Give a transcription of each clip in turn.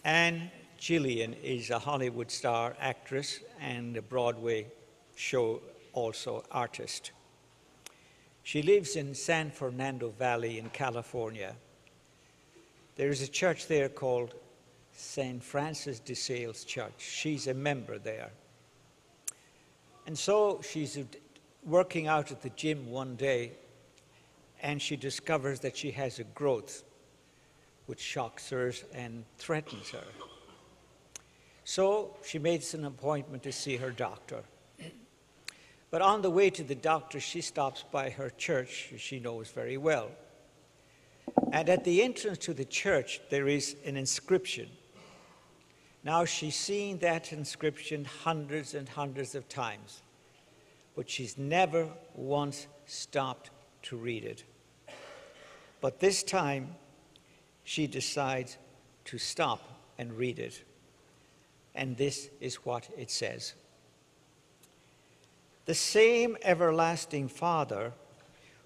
Anne Gillian is a Hollywood star actress and a Broadway show also artist. She lives in San Fernando Valley in California. There is a church there called St. Francis de Sales Church. She's a member there. And so she's working out at the gym one day, and she discovers that she has a growth which shocks her and threatens her. So she makes an appointment to see her doctor. But on the way to the doctor, she stops by her church, she knows very well. And at the entrance to the church, there is an inscription. Now, she's seen that inscription hundreds and hundreds of times, but she's never once stopped to read it. But this time, she decides to stop and read it. And this is what it says. The same everlasting Father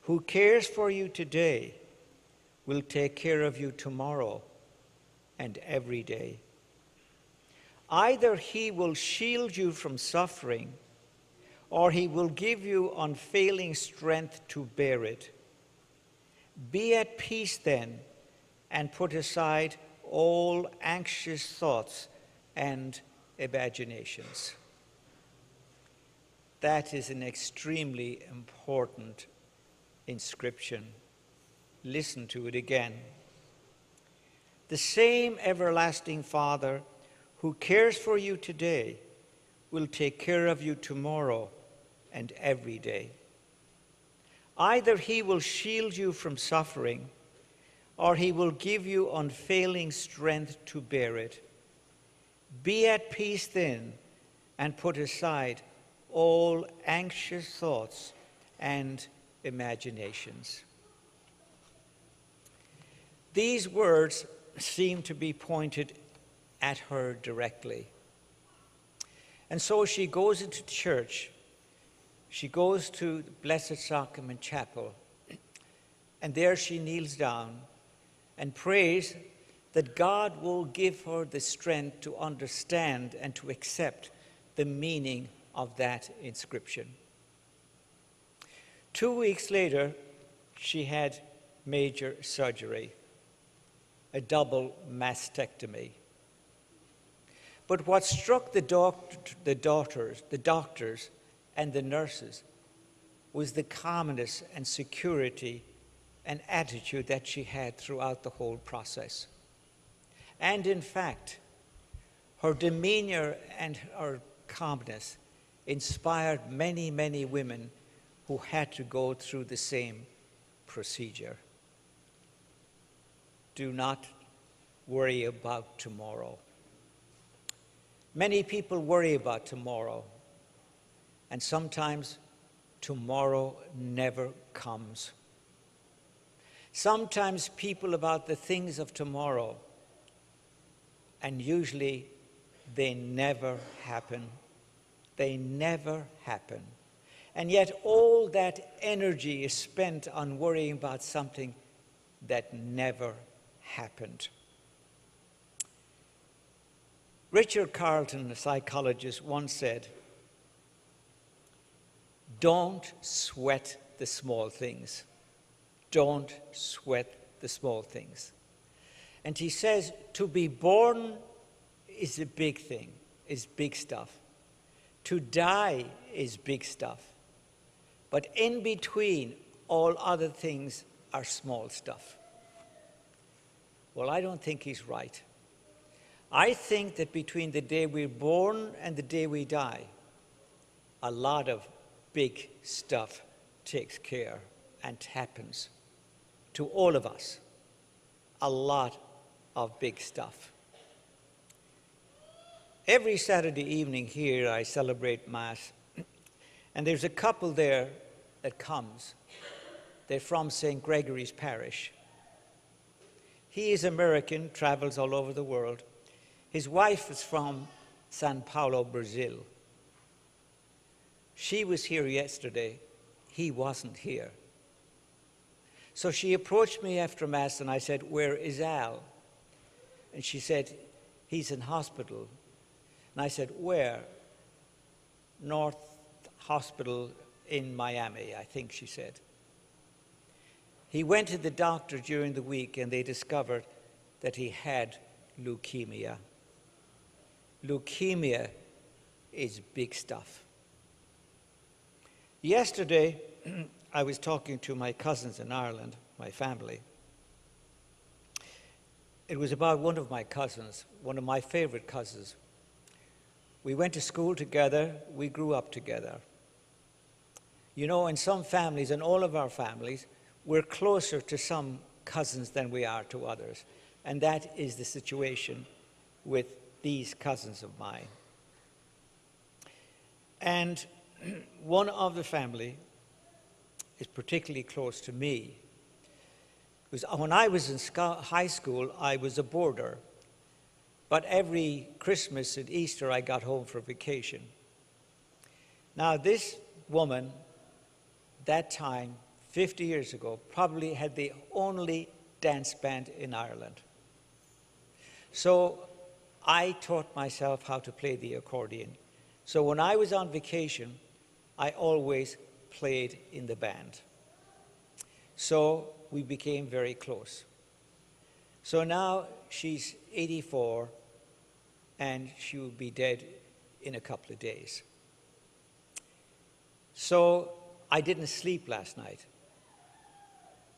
who cares for you today will take care of you tomorrow and every day. Either he will shield you from suffering, or he will give you unfailing strength to bear it. Be at peace then, and put aside all anxious thoughts and imaginations. That is an extremely important inscription. Listen to it again. The same everlasting Father who cares for you today will take care of you tomorrow and every day. Either he will shield you from suffering, or he will give you unfailing strength to bear it. Be at peace then, and put aside all anxious thoughts and imaginations. These words seem to be pointed at her directly. And so she goes into church. She goes to the Blessed Sacrament Chapel, and there she kneels down and prays that God will give her the strength to understand and to accept the meaning of that inscription. 2 weeks later, she had major surgery, a double mastectomy. But what struck the doctors and the nurses was the calmness and security and attitude that she had throughout the whole process. And in fact, her demeanor and her calmness inspired many, many women who had to go through the same procedure. Do not worry about tomorrow. Many people worry about tomorrow, and sometimes tomorrow never comes. Sometimes people about the things of tomorrow, and usually they never happen. They never happen. And yet all that energy is spent on worrying about something that never happened. Richard Carlton, a psychologist, once said, "Don't sweat the small things. Don't sweat the small things." And he says, to be born is a big thing, is big stuff. To die is big stuff. But in between, all other things are small stuff. Well, I don't think he's right. I think that between the day we're born and the day we die, a lot of big stuff takes care and happens to all of us. A lot of big stuff. Every Saturday evening here, I celebrate Mass, and there's a couple there that comes. They're from St. Gregory's Parish. He is American, travels all over the world. His wife is from Sao Paulo, Brazil. She was here yesterday. He wasn't here. So she approached me after Mass, and I said, "Where is Al?" And she said, he's in hospital. And I said, where? North Hospital in Miami, I think she said. He went to the doctor during the week and they discovered that he had leukemia. Leukemia is big stuff. Yesterday, I was talking to my cousins in Ireland, my family. It was about one of my cousins, one of my favorite cousins. We went to school together, we grew up together. You know, in some families, in all of our families, we're closer to some cousins than we are to others. And that is the situation with these cousins of mine. And one of the family is particularly close to me. Because when I was in high school, I was a boarder. But every Christmas and Easter, I got home for vacation. Now, this woman, that time, 50 years ago, probably had the only dance band in Ireland. So I taught myself how to play the accordion. So when I was on vacation, I always played in the band. So we became very close. So now she's 84, and she will be dead in a couple of days. So I didn't sleep last night.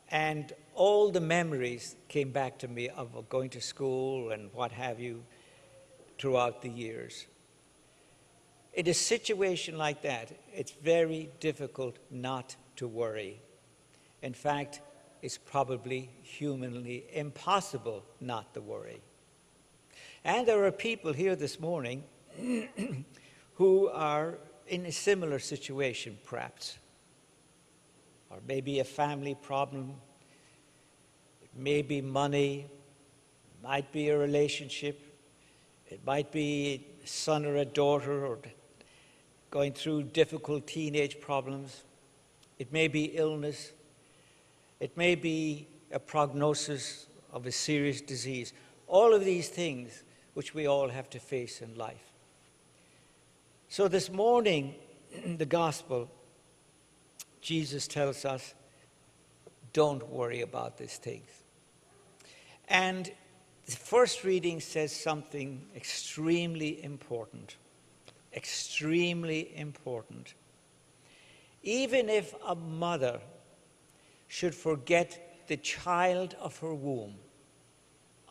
And all the memories came back to me of going to school and what have you throughout the years. In a situation like that, it's very difficult not to worry. In fact, it's probably humanly impossible not to worry. And there are people here this morning who are in a similar situation, perhaps. Or maybe a family problem, it may be money, it might be a relationship, it might be a son or a daughter or going through difficult teenage problems. It may be illness. It may be a prognosis of a serious disease. All of these things which we all have to face in life. So this morning, in the gospel, Jesus tells us, don't worry about these things. And the first reading says something extremely important. Extremely important. Even if a mother should forget the child of her womb,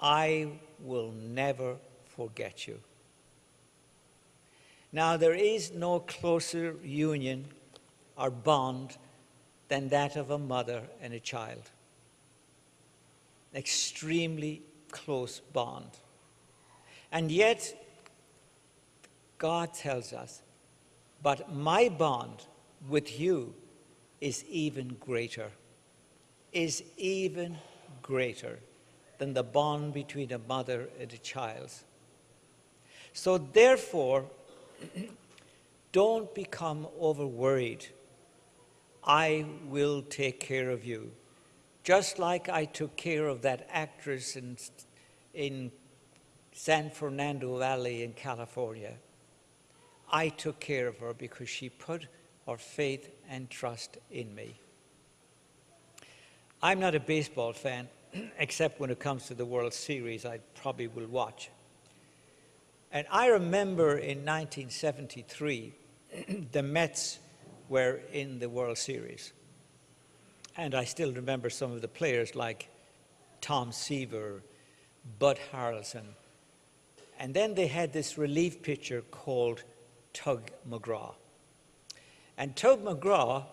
I will never forget you. Now, there is no closer union or bond than that of a mother and a child. Extremely close bond. And yet, God tells us, but my bond with you is even greater, is even greater than the bond between a mother and a child. So therefore, don't become over-worried. I will take care of you. Just like I took care of that actress in San Fernando Valley in California. I took care of her because she put her faith and trust in me. I'm not a baseball fan, except when it comes to the World Series, I probably will watch. And I remember in 1973, the Mets were in the World Series. And I still remember some of the players like Tom Seaver, Bud Harrelson. And then they had this relief pitcher called Tug McGraw. And Tug McGraw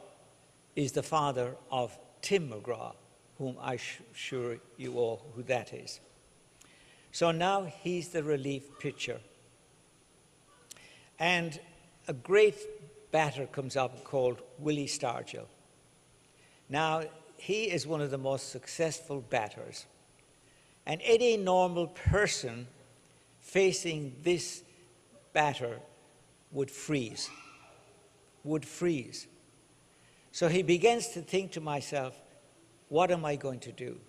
is the father of Tim McGraw, whom I'm sure you all who that is. So now he's the relief pitcher. And a great batter comes up called Willie Stargell. Now, he is one of the most successful batters. And any normal person facing this batter would freeze, So he begins to think to himself, what am I going to do?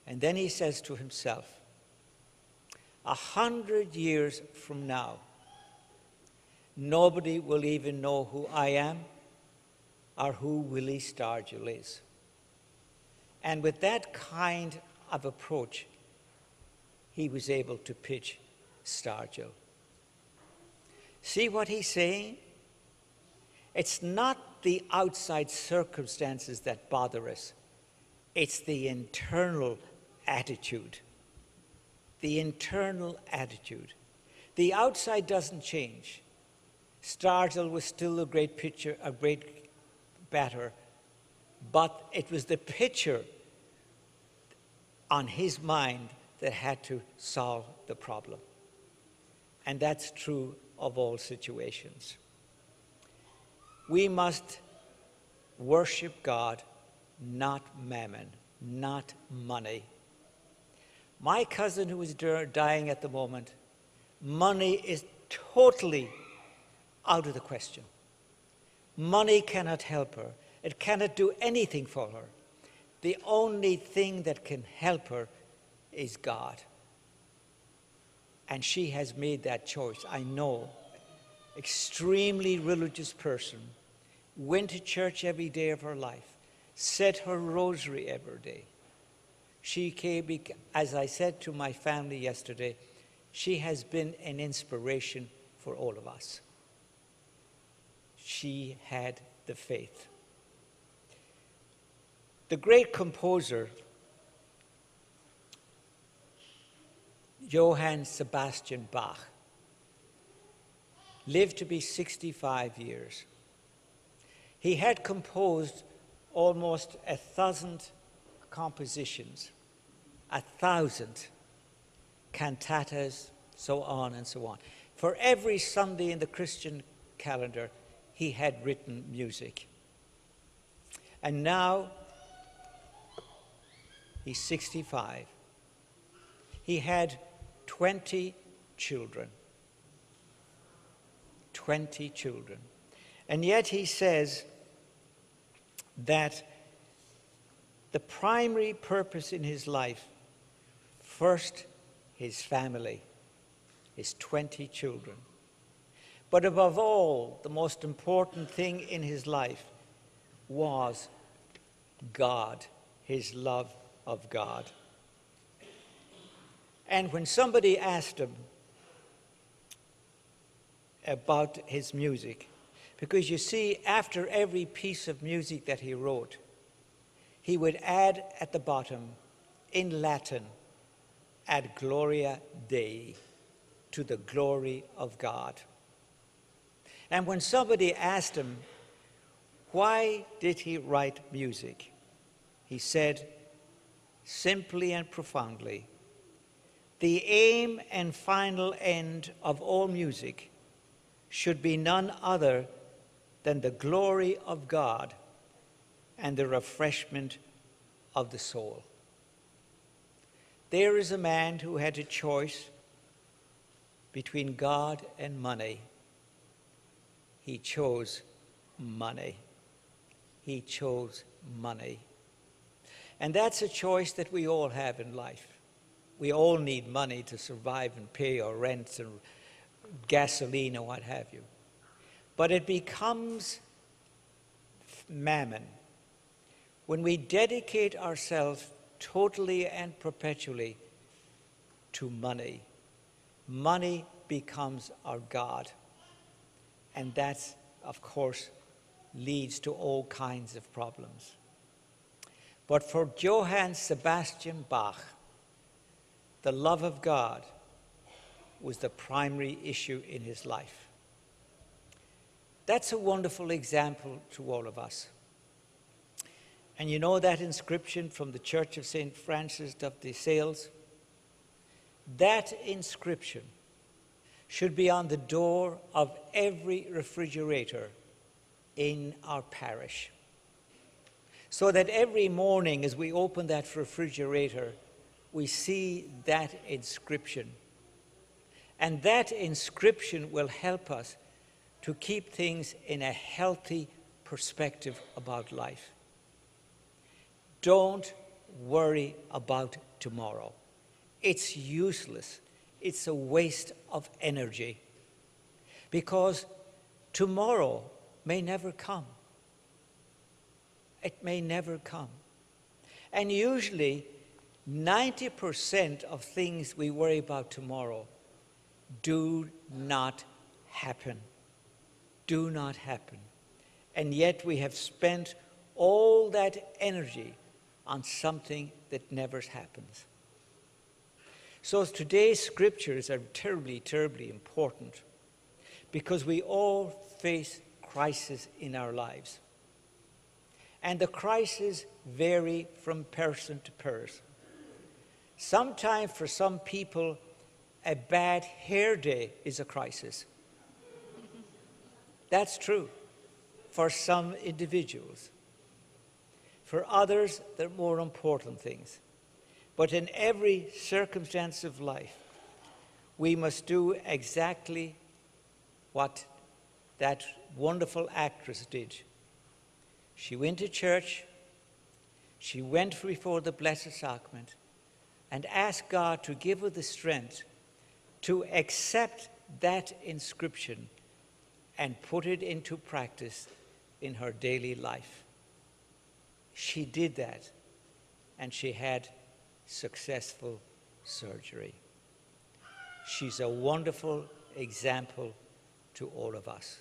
And then he says to himself, 100 years from now, nobody will even know who I am or who Willie Stargill is. And with that kind of approach, he was able to pitch Stargill. See what he's saying? It's not the outside circumstances that bother us. It's the internal attitude. The internal attitude. The outside doesn't change. Stargill was still a great pitcher, a great batter, but it was the pitcher on his mind that had to solve the problem. And that's true of all situations. We must worship God, not mammon, not money. My cousin who is dying at the moment, money is totally out of the question. Money cannot help her. It cannot do anything for her. The only thing that can help her is God. And she has made that choice. I know. Extremely religious person, went to church every day of her life, said her rosary every day. She came, as I said to my family yesterday, she has been an inspiration for all of us. She had the faith. The great composer, Johann Sebastian Bach, lived to be 65 years. He had composed almost 1,000 compositions, 1,000 cantatas, so on and so on. For every Sunday in the Christian calendar, he had written music. And now, he's 65. He had 20 children. 20 children. And yet he says that the primary purpose in his life, first his family, his 20 children. But above all, the most important thing in his life was God, his love of God. And when somebody asked him about his music, because you see, after every piece of music that he wrote, he would add at the bottom, in Latin, ad gloria Dei, to the glory of God. And when somebody asked him, why did he write music? He said, simply and profoundly, the aim and final end of all music should be none other than the glory of God and the refreshment of the soul. There is a man who had a choice between God and money. He chose money. He chose money. And that's a choice that we all have in life. We all need money to survive and pay our rents and gasoline and what have you. But it becomes mammon when we dedicate ourselves totally and perpetually to money. Money becomes our God. And that, of course, leads to all kinds of problems. But for Johann Sebastian Bach, the love of God was the primary issue in his life. That's a wonderful example to all of us. And you know that inscription from the Church of St. Francis of the Sales? That inscription should be on the door of every refrigerator in our parish, so that every morning as we open that refrigerator, we see that inscription. And that inscription will help us to keep things in a healthy perspective about life. Don't worry about tomorrow. It's useless. it's a waste of energy, because tomorrow may never come. It may never come. And usually 90% of things we worry about tomorrow do not happen. Do not happen. And yet we have spent all that energy on something that never happens. So today's scriptures are terribly, terribly important, because we all face crises in our lives. And the crises vary from person to person. Sometimes for some people, a bad hair day is a crisis. That's true for some individuals. For others, they're more important things. But in every circumstance of life, we must do exactly what that wonderful actress did. She went to church, she went before the Blessed Sacrament, and asked God to give her the strength to accept that inscription and put it into practice in her daily life. She did that, and she had successful surgery. She's a wonderful example to all of us.